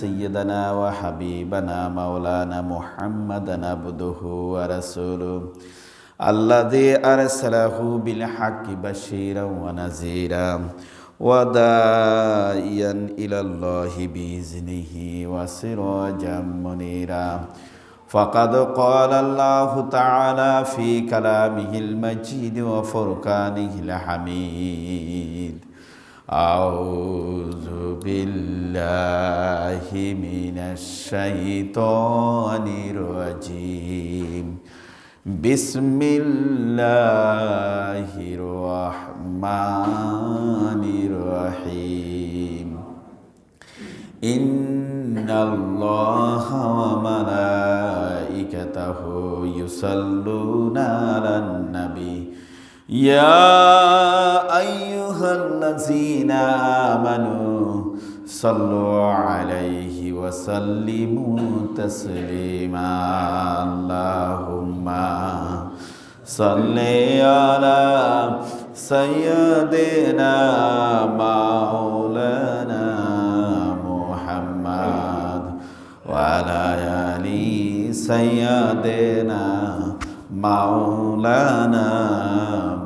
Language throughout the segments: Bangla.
سيدنا وحبيبنا مولانا محمدا عبده ورسوله الذي أرسله بالحق بشيرا ونذيرا وداعيا إلى الله بإذنه وسراجا منيرا فقد قال الله تعالى في كلامه المجيد وفرقانه الحميد أعوذ بالله من الشيطان الرجيم بسم الله الرحمن الرحيم إن الله وملائكته يصلون على النبي يا أيها الذين آمنوا صلوا عليه وسلموا تسليما اللهم صل على سيدنا مولانا محمد وعلى آل سيدنا مولانا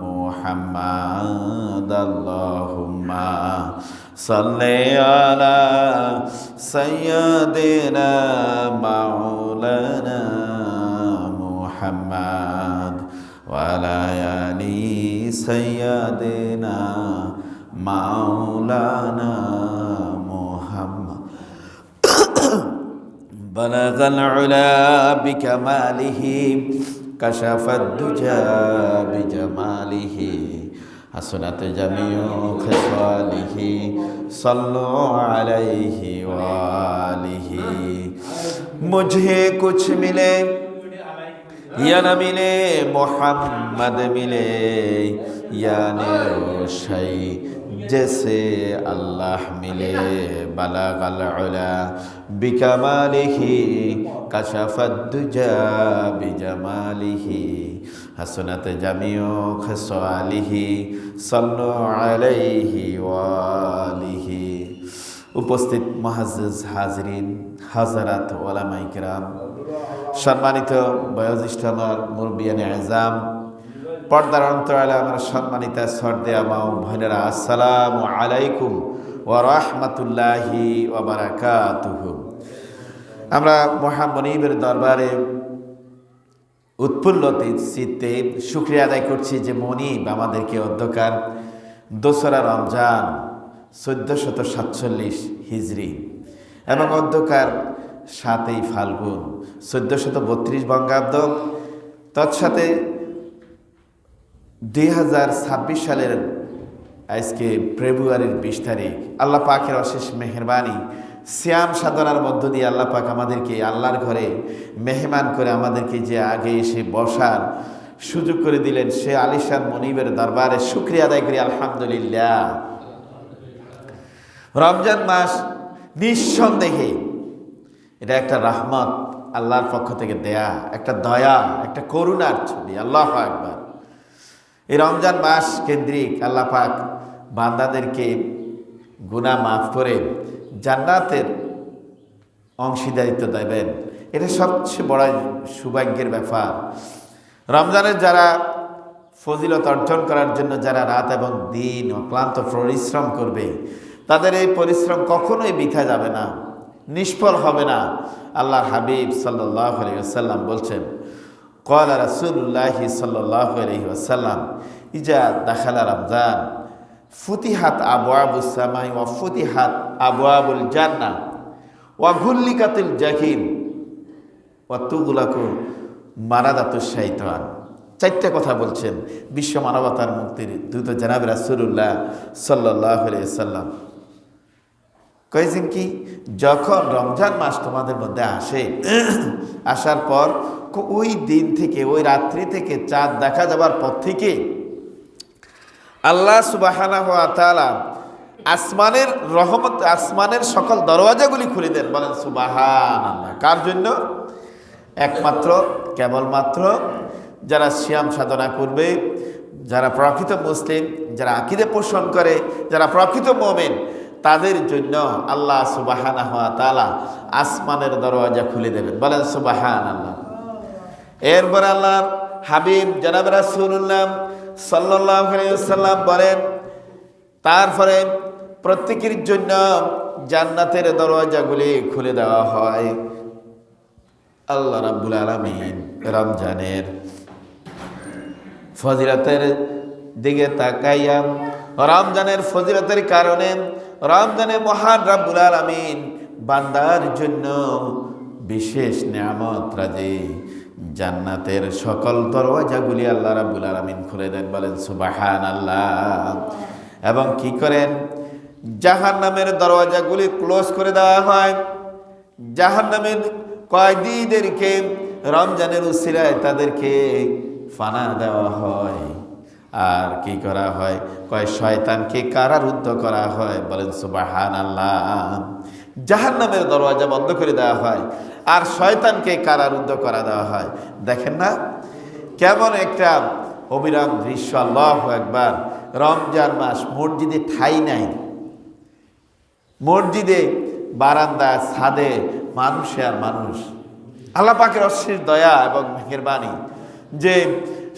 محمد اللهم صل على سيدنا مولانا محمد وعلى آل سيدنا مولانا محمد بلغ العلا بكماله كشف الدجى بجماله حسنت جميع خصاله صلوا عليه وآله मुझे कुछ मिले या न मिले मोहम्मद मिले यानी रोशई जैसे अल्लाह मिले बलगल उला बिकमालिही कशफद दुजा बिजमालिही हसनत जमीओ खसालिही सल्लु अलैहि वालिही। উপস্থিত মুআজ্জিজ হাজরিন হাজারাত ওলামায়ে কিরাম, সম্মানিত বয়োজ্যেষ্ঠ আমার মুরব্বিয়ানে আযম, পর্দার অন্তরালে আমার সম্মানিত সরদেয়া মা ও বোনেরা, আসসালামু আলাইকুম ওয়া রাহমাতুল্লাহি ওয়া বারাকাতুহু। আমরা মহান মনিবের দরবারে উৎফুল্ল চিত্তে শুকরিয়া আদায় করছি যে মনিব আমাদেরকে অধ্যকার দোসরা রমজান 1447 হিজরি এবং অধ্যকার 7ই ফাল্গুন 1432 বঙ্গাব্দ, তৎসাথে 2026 সালের আজকে ফেব্রুয়ারির 20 তারিখ, আল্লাহ পাকের অশেষ মেহেরবানি, সিয়াম সাধনার মধ্য দিয়ে আল্লাহ পাক আমাদেরকে আল্লাহর ঘরে মেহমান করে আমাদেরকে যে আগে এসে বসার সুযোগ করে দিলেন, সে আলিশান মনিবের দরবারে শুকরিয়া আদায় করি আলহামদুলিল্লাহ। রমজান মাস নিঃসন্দেহে এটা একটা রহমত, আল্লাহর পক্ষ থেকে দেয়া একটা দয়া, একটা করুণার ছবি। আল্লাহু আকবার। এই রমজান মাস কেন্দ্রিক আল্লাহ পাক বান্দাদেরকে গুনাহ মাফ করে জান্নাতের অংশীদারিত্ব দেবেন, এটা সবচেয়ে বড় সৌভাগ্যের ব্যাপার। রমজানের যারা ফজিলত অর্জন করার জন্য যারা রাত এবং দিন অক্লান্ত পরিশ্রম করবে, তাদের এই পরিশ্রম কখনোই বৃথা যাবে না, নিষ্ফল হবে না। আল্লাহর হাবিব সাল্লাল্লাহু আলাইহি ওয়াসাল্লাম বলছেন, ক্বালা রাসূলুল্লাহ সাল্লাল্লাহু আলাইহি ওয়াসাল্লাম ইজা দাখালা রমজান ফুতিহাত আবওয়াবুস সামাই ওয়া ফুতিহাত আবওয়াবুল জান্নাহ ওয়া গুল্লিকাতুল জাহিম ওয়া তুগলাকু মারাদাতুশ শাইতান। চারটা কথা বলছেন বিশ্ব মানবতার মুক্তির দূত জনাব রাসূলুল্লাহ সাল্লাল্লাহু আলাইহি ওয়াসাল্লাম। কয়েছেন কি, যখন রমজান মাস তোমাদের মধ্যে আসে, আসার পর ওই দিন থেকে, ওই রাত্রি থেকে চাঁদ দেখা যাবার পর থেকে আল্লাহ সুবহানাহু ওয়া তাআলা আসমানের রহমত, আসমানের সকল দরওয়াজাগুলি খুলে দেন। বলেন সুবহানাল্লাহ। কার জন্য? একমাত্র কেবলমাত্র যারা সিয়াম সাধনা করবে, যারা প্রকৃত মুসলিম, যারা আকীদা পোষণ করে, যারা প্রকৃত মুমিন, তাদের জন্য আল্লাহ সুবহানাহু ওয়া তাআলা আসমানের দরওয়াজা খুলে দেবেন। বলেন সুবহানাল্লাহ। এরপর আল্লাহর হাবিব জনাব রাসূলুল্লাহ সাল্লাল্লাহু আলাইহি ওয়াসাল্লাম বলেন, তারপরে প্রত্যেকের জন্য জান্নাতের দরওয়াজাগুলি খুলে দেওয়া হয়। আল্লাহ রাব্বুল আলামিন রমজানের ফজিলতের দিকে তাকাইয়া, রমজানের ফজিলতের কারণে রমজানে মহান রাব্বুল আলামিন বান্দার জন্য বিশেষ নিয়ামত রাজি জান্নাতের সকল দরওয়াজাগুলি আল্লাহ রাব্বুল আলামিন খুলে দেন। বলেন সুবহানাল্লাহ। এবং কি করেন? জাহান্নামের দরওয়াজাগুলি ক্লোজ করে দেওয়া হয়। জাহান্নামের কয়েদীদেরকে রমজানের উসিলায় তাদেরকে ফানা দেওয়া হয়। আর কি করা হয়? কয় শয়তানকে কারারুদ্ধ করা হয়। বলেন সুবহানাল্লাহ। জাহান্নামের দরওয়াজা বন্ধ করে দেওয়া হয় আর শয়তানকে কারারুদ্ধ করা দেওয়া হয়। দেখেন না কেমন একটা অবিরাম দৃশ্য। আল্লাহু আকবার। রমজান মাস, মসজিদে ঠাঁই নাই, মসজিদে বারান্দা ছাদে মানুষে আর মানুষ। আল্লাহ পাকের অশেষ দয়া এবং মেহেরবানি যে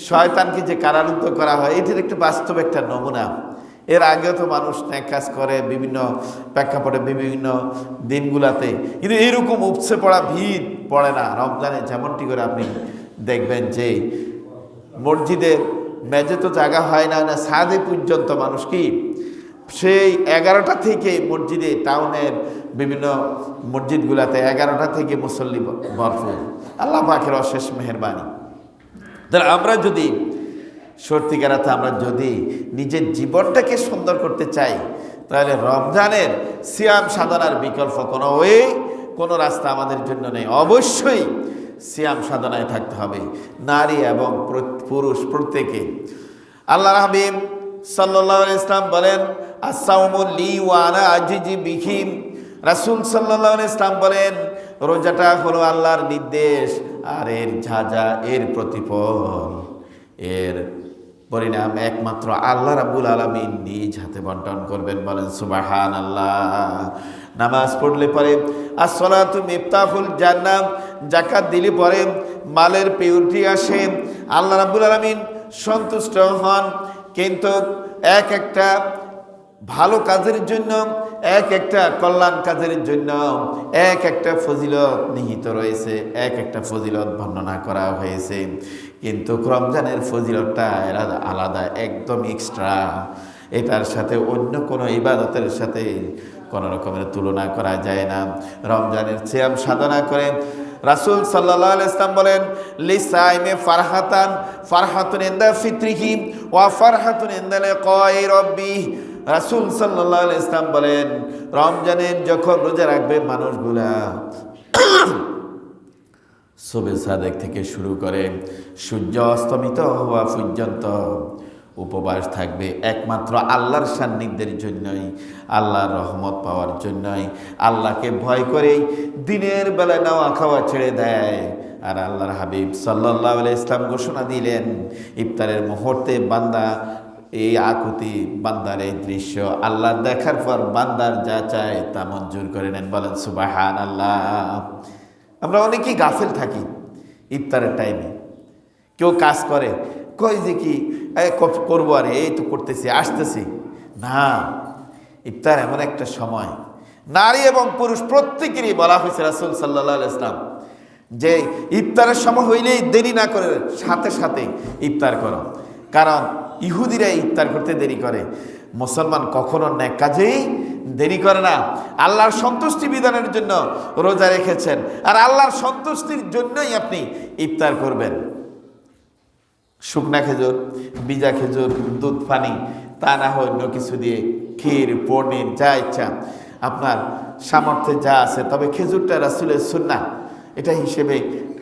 শয়তানকে যে কারারুদ্ধ করা হয়, এটির একটা বাস্তব একটা নমুনা। এর আগেও তো মানুষ ন্যাক কাজ করে বিভিন্ন প্রেক্ষাপটে বিভিন্ন দিনগুলাতে, কিন্তু এরকম উপচে পড়া ভিড় পড়ে না রমজানে। যেমনটি করে আপনি দেখবেন যে মসজিদের মেঝে তো জায়গা হয় না, ছাদে পর্যন্ত মানুষ কি সেই 11টা থেকে মসজিদে, টাউনের বিভিন্ন মসজিদগুলাতে 11টা থেকে মুসল্লি ভরপুর। আল্লাহ পাকের অশেষ মেহেরবানি। তাহলে আমরা যদি সত্যিকারাতে আমরা যদি নিজের জীবনটাকে সুন্দর করতে চাই, তাহলে রমজানের সিয়াম সাধনার বিকল্প কোনো রাস্তা আমাদের জন্য নেই। অবশ্যই সিয়াম সাধনায় থাকতে হবে, নারী এবং পুরুষ প্রত্যেকে। আল্লাহর হাবিব সাল্লাল্লাহু আলাইহি ওয়াসাল্লাম বলেন, আস-সাওমু লি ওয়া আনা আজজি বিহি। রাসূল সাল্লাল্লাহু আলাইহি ওয়াসাল্লাম বলেন, রোজাটা হলো আল্লাহর নির্দেশ আর এর ঝাঁঝা, এর প্রতিফল, এর পরিণাম একমাত্র আল্লাহ রাব্বুল আলামিন নিজ হাতে বন্টন করবেন। বলেন সুবহানাল্লাহ। নামাজ পড়লে পরে as-সালাতু মিফতাহুল জান্নাহ, যাকাত দিলে পরে মালের পিউরিটি আসে, আল্লাহ রাব্বুল আলামিন সন্তুষ্ট হন। কিন্তু এক একটা ভালো কাজের জন্য, এক একটা কল্যাণ কাজের জন্য এক একটা ফজিলত নিহিত রয়েছে, এক একটা ফজিলত বর্ণনা করা হয়েছে। কিন্তু রমজানের ফজিলতটা এরা আলাদা, একদম এক্সট্রা। এটার সাথে অন্য কোনো ইবাদতের সাথে কোনো রকমের তুলনা করা যায় না। রমজানের সিয়াম সাধনা করে রাসূল সাল্লাল্লাহু আলাইহি ওয়াসাল্লাম বলেন, লিসাইমে ফারহাতান, ফারহাতুন ইনদা ফিত্রিহি ওয়া ফারহাতুন ইনদা লিকাই রাব্বি। রাসূল সাল্লাল্লাহু আলাইহি ওয়াসাল্লাম বলেন, রমজানের যখন রোজা রাখবে মানুষগুলা সুবহে সাদেক থেকে শুরু করে সূর্য অস্তমিত হওয়া পর্যন্ত উপবাস থাকবে একমাত্র আল্লাহর সান্নিধ্যের জন্যই, আল্লাহর রহমত পাওয়ার জন্যই। আল্লাহকে ভয় করেই দিনের বেলা নাওয়া খাওয়া ছেড়ে দেয়। আর আল্লাহর হাবিব সাল্লাল্লাহু আলাইহি ওয়াসাল্লাম ঘোষণা দিলেন, ইফতারের মুহূর্তে বান্দা এই আকুতি, বান্দার এই দৃশ্য আল্লাহ দেখার পর বান্দার যা চায় তা মঞ্জুর করে নেন। বলেন সুবহানাল্লাহ। আমরা অনেকেই গাফেল থাকি ইফতারের টাইমে। কেউ কাজ করে, কই যে কি করবো, আর এই তো করতেছি, আসতেছি না। ইফতার এমন একটা সময়, নারী এবং পুরুষ প্রত্যেকেরই বলা হয়েছে রাসূল সাল্লাল্লাহু আলাইহি ওয়াসাল্লাম যে ইফতারের সময় হইলেই দেরি না করে সাথে সাথে ইফতার করো। কারণ ইহুদিরা ইফতার করতে দেরি করে, মুসলমান কখনো নেক কাজেই দেরি করে না। আল্লাহর সন্তুষ্টি বিধানের জন্য রোজা রেখেছেন, আর আল্লাহর সন্তুষ্টির জন্যই আপনি ইফতার করবেন। শুকনা খেজুর, ভিজা খেজুর, দুধ পানি, তা না হয় অন্য কিছু দিয়ে, ক্ষীর, পনির, যা ইচ্ছা আপনার সামর্থ্যে যা আছে। তবে খেজুরটা রাসূলের সুন্নাহ, এটা হিসেবে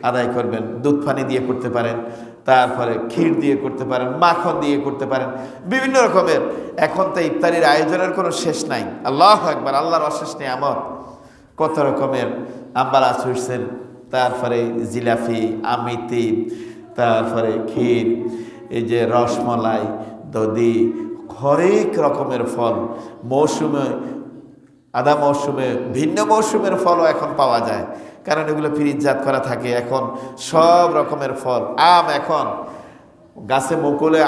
আদায় করবেন। দুধ পানি দিয়ে করতে পারেন, তারপরে ক্ষীর দিয়ে করতে পারেন, মাখন দিয়ে করতে পারেন, বিভিন্ন রকমের। এখন তো ইফতারির আয়োজনের কোনো শেষ নাই। আল্লাহু আকবার। আল্লাহর অশেষ নিয়ামত, কত রকমের আম্বালা সুইটসের, তারপরে জিলাপি, আমিতি, তারপরে ক্ষীর, এই যে রসমলাই, দধি, হরেক রকমের ফল, মৌসুমে আদা মৌসুমে ভিন্ন মৌসুমের ফলও এখন পাওয়া যায়, কারণ এগুলো ফ্রিজজাত করা থাকে। এখন সব রকমের ফল, আম এখন গাছে মুকুলে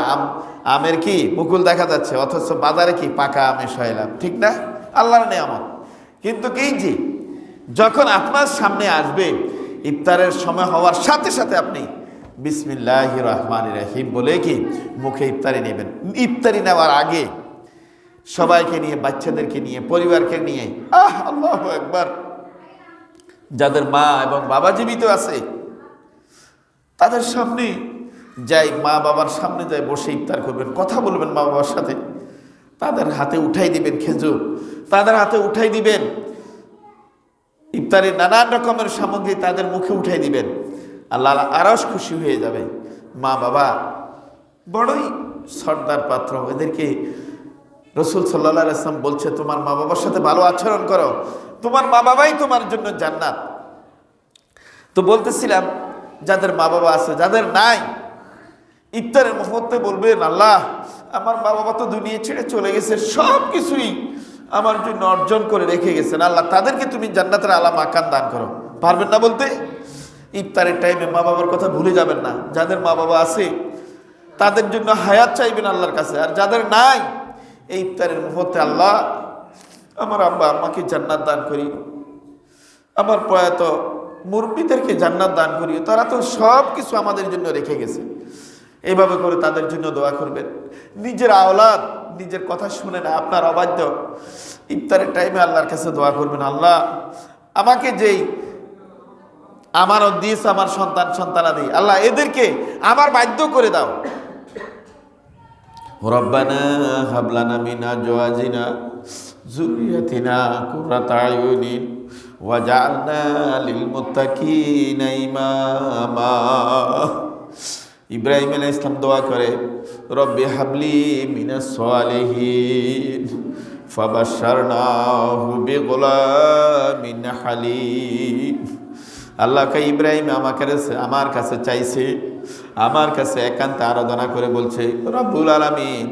আমের কি মুকুল দেখা যাচ্ছে, অথচ বাজারে কি পাকা আমের সয়লাম, ঠিক না? আল্লাহর নেয়ামত। কিন্তু কি জি, যখন আপনার সামনে আসবে ইফতারের সময় হওয়ার সাথে সাথে আপনি বিসমিল্লাহির রহমানির রহিম বলে কি মুখে ইফতারি নেবেন। ইফতারি নেওয়ার আগে সবাইকে নিয়ে, বাচ্চাদেরকে নিয়ে, পরিবারকে নিয়ে আল্লাহু আকবার, যাদের মা এবং বাবা জীবিত আছে তাদের সামনে যাই, মা বাবার সামনে যাই বসে ইফতার করবেন, কথা বলবেন মা বাবার সাথে। তাদের হাতে উঠাই দিবেন খেজুর, তাদের হাতে উঠাই দিবেন ইফতারের নানান রকমের সামগ্রী, তাদের মুখে উঠাই দিবেন। আল্লাহ আরশ খুশি হয়ে যাবে। মা বাবা বড়ই সর্দার পাত্র, এদেরকে রাসূল সাল্লাল্লাহু আলাইহি ওয়াসাল্লাম বলছে তোমার মা বাবার সাথে ভালো আচরণ করো, তোমার মা বাবাই তোমার জন্য জান্নাত। তো বলতেছিলাম, যাদের মা বাবা আছে, যাদের নাই, ইফতারের মুহূর্তে বলবেন আল্লাহ আমার মা বাবা তো দুনিয়া ছেড়ে চলে গেছে, সব কিছুই আমার জন্য অর্জন করে রেখে গেছেন, আল্লাহ তাদেরকে তুমি জান্নাতের আলা মাকান দান করো। পারবেন না বলতে? ইফতারের টাইমে মা বাবার কথা ভুলে যাবেন না। যাদের মা বাবা আছে তাদের জন্য হায়াত চাইবেন আল্লাহর কাছে, আর যাদের নাই এই ইফতারের মুহূর্তে আল্লাহ আমার আব্বা আম্মাকে জান্নাত দান করি, আমার প্রয়াত মুরব্বিদেরকে জান্নাত দান করি, তারা তো সব কিছু আমাদের জন্য রেখে গেছে। এইভাবে করে তাদের জন্য দোয়া করবেন। নিজের আওলাদ নিজের কথা শুনে না, আপনার অবাধ্য, ইফতারের টাইমে আল্লাহর কাছে দোয়া করবেন, আল্লাহ আমাকে যেই আমারও দিস, আমার সন্তান সন্তানাদি, আল্লাহ এদেরকে আমার বাধ্য করে দাও। রব্বানা হাব লানা মিন আজওয়াজিনা যুররিয়াতিনা কুররাতা আয়ুনিন ওয়াজআলনা লিল মুত্তাকিনা ইমামা। ইব্রাহিম আলাইহিস সালাম দোয়া করে রব্বি হাবলি মিনাস সালিহিন ফাবাশশারনাহু বিগুলামিন হালিম। আল্লাহকে ইব্রাহিম আমার কাছে চাইছে, আমার কাছে একান্ত আরাধনা করে বলছে রব্বুল আলামিন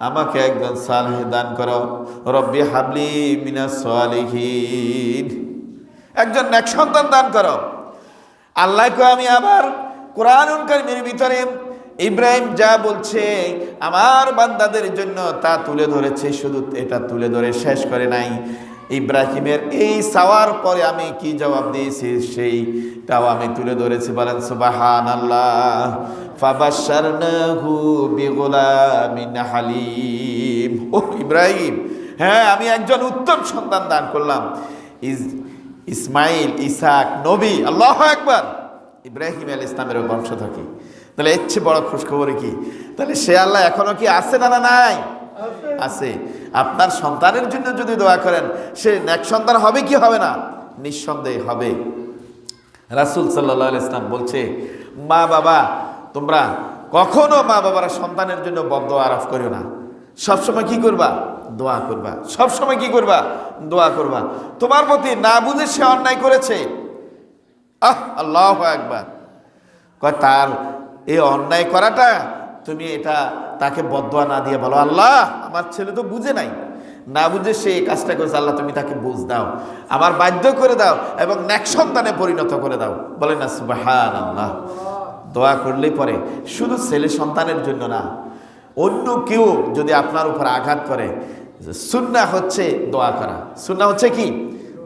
আমাকে একজন সালেহ দান করো, রব্বি হাবলি মিনাস সালিহিন, একজন নেক সন্তান দান করো। আল্লাহকে আমি আবার কোরআনুল কারীমের ভিতরে ইব্রাহিম যা বলছে আমার বান্দাদের জন্য তা তুলে ধরেছে, শুধু এটা তুলে ধরে শেষ করে নাই। ইব্রাহিমের এই চাওয়ার পরে আমি কি জবাব দিয়েছি সেইটাও আমি তুলে ধরেছি। বলেন সুবহানাল্লাহ। ফাবাশশারনাহু বিগুলামিন হালিম। ও ইব্রাহিম, হ্যাঁ আমি একজন উত্তম সন্তান দান করলাম, ইসমাইল, ইসাক নবী। আল্লাহু আকবার। ইব্রাহিম আলাইহিস সালামের বংশ থেকে। তাহলে এর চেয়ে বড় খুশখবর কি? তাহলে সে আল্লাহ এখনো কি আছে না নাই? আছে। আপনার সন্তানের জন্য যদি দোয়া করেন, সে নেক সন্তান হবে কি হবে না? নিঃসন্দেহে হবে। রাসূল সাল্লাল্লাহু আলাইহি ওয়াসাল্লাম বলছে, মা বাবা তোমরা কখনো মা বাবারা সন্তানের জন্য বদদোয়া আরোপ করিও না। সবসময় কি করবা? দোয়া করবা। সবসময় কি করবা? দোয়া করবা। তোমার প্রতি না বুঝে সে অন্যায় করেছে, আল্লাহু আকবার, কয় তার এই অন্যায় করাটা তুমি এটা তাকে বদদোয়া না দিয়ে বলো আল্লাহ আমার ছেলে তো বুঝে নাই, না বুঝে সে এই কাজটা করেছে, আল্লাহ তুমি তাকে বুঝ দাও, আমার বাধ্য করে দাও এবং নেক সন্তানে পরিণত করে দাও। বলে না সুবহানাল্লাহ। দোয়া করলেই পরে শুধু ছেলে সন্তানের জন্য না, অন্য কেউ যদি আপনার উপর আঘাত করে, সুন্নাহ হচ্ছে দোয়া করা। সুন্নাহ হচ্ছে কি?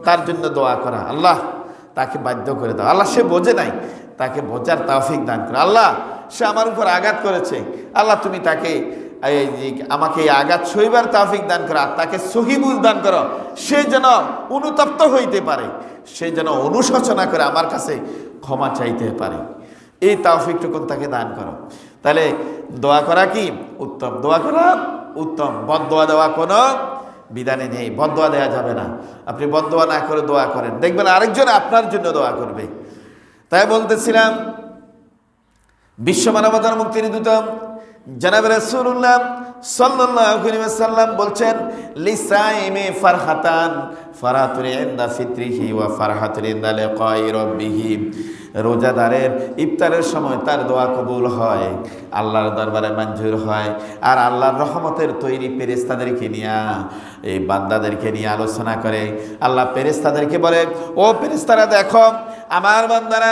তার জন্য দোয়া করা। আল্লাহ তাকে বাধ্য করে দাও, আল্লাহ সে বোঝে নাই, তাকে বোঝার তৌফিক দান করো। আল্লাহ সে আমার উপর আঘাত করেছে, আল্লাহ তুমি তাকে আমাকে এই আঘাত সইবার তৌফিক দান করো, আর তাকে সহি বুঝ দান করো, সে যেন অনুতপ্ত হইতে পারে, সে যেন অনুশোচনা করে আমার কাছে ক্ষমা চাইতে পারে, এই তৌফিকটুকু তাকে দান করো। তাহলে দোয়া করা কি উত্তম, দোয়া করা উত্তম। বদদোয়া দেওয়া কোনো বিধানে নেই, বদদোয়া দেওয়া যাবে না। আপনি বদদোয়া না করে দোয়া করেন, দেখবেন আরেকজন আপনার জন্য দোয়া করবে। তাই বলতেছিলাম, বিশ্ব মানবতার মুক্তির দূত জনাব রাসূলুল্লাহ সাল্লাল্লাহু আলাইহি ওয়াসাল্লাম বলছেন, লিসাইমি ফারহাতান, ফারাতুন ইনদা ফিত্রিহি ওয়া ফারহাতুন ইনদা লিকাই রাব্বিহি। রোজাদারের ইফতারের সময় তার দোয়া কবুল হয়, আল্লাহর দরবারে মঞ্জুর হয়। আর আল্লাহর রহমতের তৈরি ফেরেশতাদেরকে নিয়ে, এই বান্দাদেরকে নিয়ে আলোচনা করে। আল্লাহ ফেরেশতাদেরকে বলে, ও ফেরেশতারা দেখো, আমার বান্দারা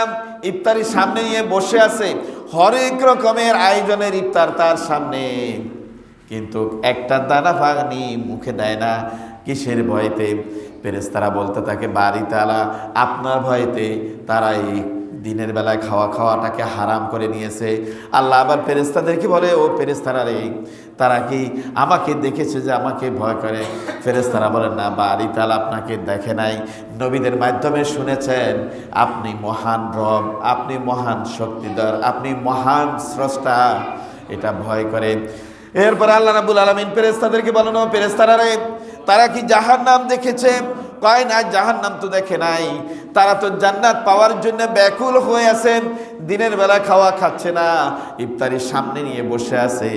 ইফতারির সামনে নিয়ে বসে আছে, হরেক রকমের আয়োজনের ইফতার তার সামনে, কিন্তু একটা দানা পানি মুখে দেয় না। কিসের ভয়তে? ফেরেশতারা বলতে থাকে, বাড়ি তাআলা আপনার ভয়তে তারা এই দিনের বেলায় খাওয়াটাকে হারাম করে নিয়েছে। আল্লাহ আবার ফেরেশতাদেরকে বলে, ও ফেরেশতারা রে, তারা কি আমাকে দেখেছে যে আমাকে ভয় করে? ফেরেশতারা বলেন, না, বাড়ি তাআলা আপনাকে দেখে নাই, নবীদের মাধ্যমে শুনেছেন আপনি মহান রব, আপনি মহান শক্তিধর, আপনি মহান স্রষ্টা, এটা ভয় করে। এরপর আল্লাহ রাব্বুল আলামিন ফেরেশতাদেরকে বলেন, ও ফেরেশতারা রে, তারা কি জাহান্নাম দেখেছে? কয় না, জাহান্নাম তো দেখে নাই, তারা তো জান্নাত পাওয়ার জন্য ব্যাকুল হয়ে আছেন, দিনের বেলা খাওয়া খাচ্ছে না, ইফতারির সামনে নিয়ে বসে আছে,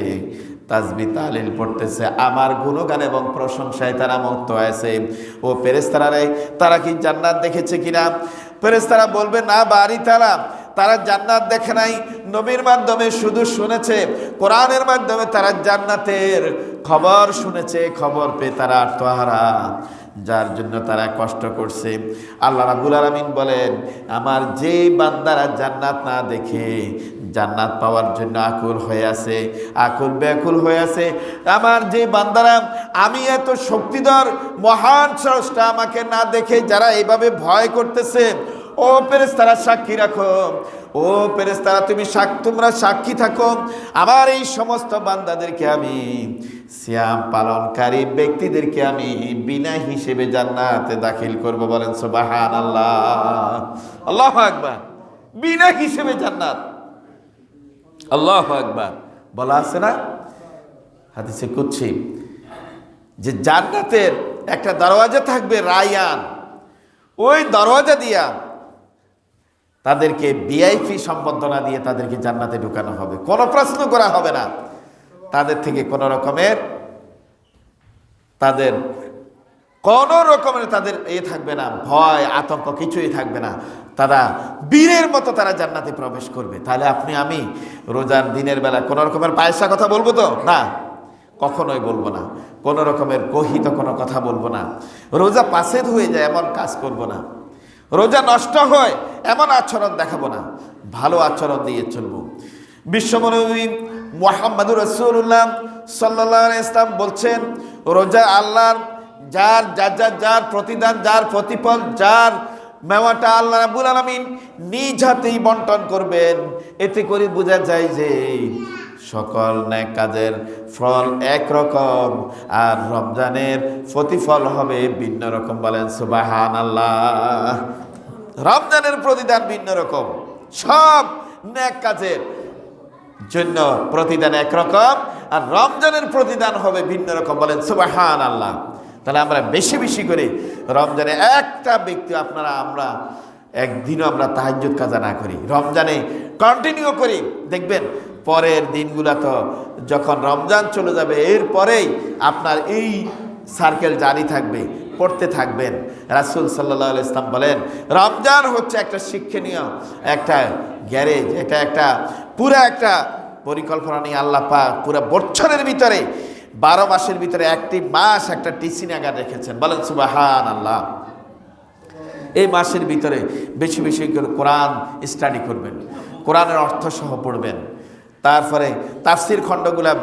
তাসবিহ তাহলিল পড়তেছে, আমার গুণগান এবং প্রশংসায় তারা মত্ত আছে। ও ফেরেশতারা রে, তারা কি জান্নাত দেখেছে কিনা? ফেরেশতারা বলবে, না বাড়ি তারা জান্নাত দেখে নাই, নবীর মাধ্যমে শুধু শুনেছে, কোরআনের মাধ্যমে তারা জান্নাতের খবর শুনেছে, খবর পেয়ে তারা আত্মহারা, যার জন্য তারা কষ্ট করছে। আল্লাহ রাব্বুল আলামিন বলেন, আমার যে বান্দারা জান্নাত না দেখে জান্নাত পাওয়ার জন্য আকুল হয়ে আছে, আকুল ব্যাকুল হয়ে আছে, আমার যে বান্দারা আমি এত শক্তিধর মহান স্রষ্টা আমাকে না দেখে যারা এইভাবে ভয় করতেছে, ও ফেরেশতারা সাক্ষী রাখো, ও ফেরেশতারা তোমরা সাক্ষী থাকো, আমার এই সমস্ত বান্দাদেরকে আমি, সিয়াম পালনকারী ব্যক্তিদেরকে আমি বিনা হিসেবে জান্নাতে দাখিল করব। বলেন সুবহানাল্লাহ, আল্লাহু আকবার। বিনা হিসেবে জান্নাত, আল্লাহু আকবার। বলা আছে না হাদিসে কুদসি, যে জান্নাতের একটা দরওয়াজা থাকবে রায়ান, ওই দরওয়াজা দিয়া তাদেরকে ভিআইপি সম্বর্ধনা দিয়ে তাদেরকে জান্নাতে ঢুকানো হবে, কোনো প্রশ্ন করা হবে না, তাদের থেকে কোনো রকমের তাদের থাকবে না, ভয় আতঙ্ক কিছুই থাকবে না, তারা বীরের মতো তারা জান্নাতে প্রবেশ করবে। তাহলে আপনি আমি রোজার দিনের বেলা কোনো রকমের পয়সা কথা বলবো তো না, কখনোই বলবো না, কোনো রকমের গহিত কোনো কথা বলবো না, রোজা পাসেদ হয়ে যায় এমন কাজ করব না, রোজা নষ্ট হয় এমন আচরণ দেখাবো না, ভালো আচরণ দিয়ে চলবো। বিশ্বনবী মুহাম্মদুর রাসূলুল্লাহ সাল্লাল্লাহু আলাইহি ওয়াসাল্লাম বলছেন, রোজা আল্লাহর যার প্রতিদান, যার প্রতিফল, যার মেওয়াটা আল্লাহ রাব্বুল আলামিন নিজ হাতেই বন্টন করবেন। এতে করে বোঝা যায় যে সকল নেক কাজের ফল একরকম, আর রমজানের প্রতিফল হবে ভিন্ন রকম। বলেন সুবহানাল্লাহ। রমজানের প্রতিদান ভিন্ন রকম, সব নেক কাজের জন্য প্রতিদান একরকম, আর রমজানের প্রতিদান হবে ভিন্ন রকম। বলেন সুবহানাল্লাহ। তাহলে আমরা বেশি বেশি করে রমজানে একটা ব্যক্তি আমরা একদিনও আমরা তাহাজ্জুদ কাজা না করি, রমজানে কন্টিনিউ করি, দেখবেন পরের দিনগুলা তো যখন রমজান চলে যাবে এরপরেই আপনার এই সার্কেল জারি থাকবে, পড়তে থাকবেন। রাসূল সাল্লাল্লাহু আলাইহি ওয়াসাল্লাম বলেন, রমজান হচ্ছে একটা শিক্ষণীয় একটা গ্যারেজ, এটা একটা পুরা একটা পরিকল্পনা নিয়ে আল্লাহ পাক পুরা বছরের ভিতরে 12 মাসের ভিতরে একটি মাস একটা টিসিনাগা রেখেছেন। বলেন সুবহানাল্লাহ। এই মাসের ভিতরে বেশি বেশি করে কোরআন স্টাডি করবেন, কোরআনের অর্থ সহ পড়বেন। তারপরে তাফসির খণ্ডগুলা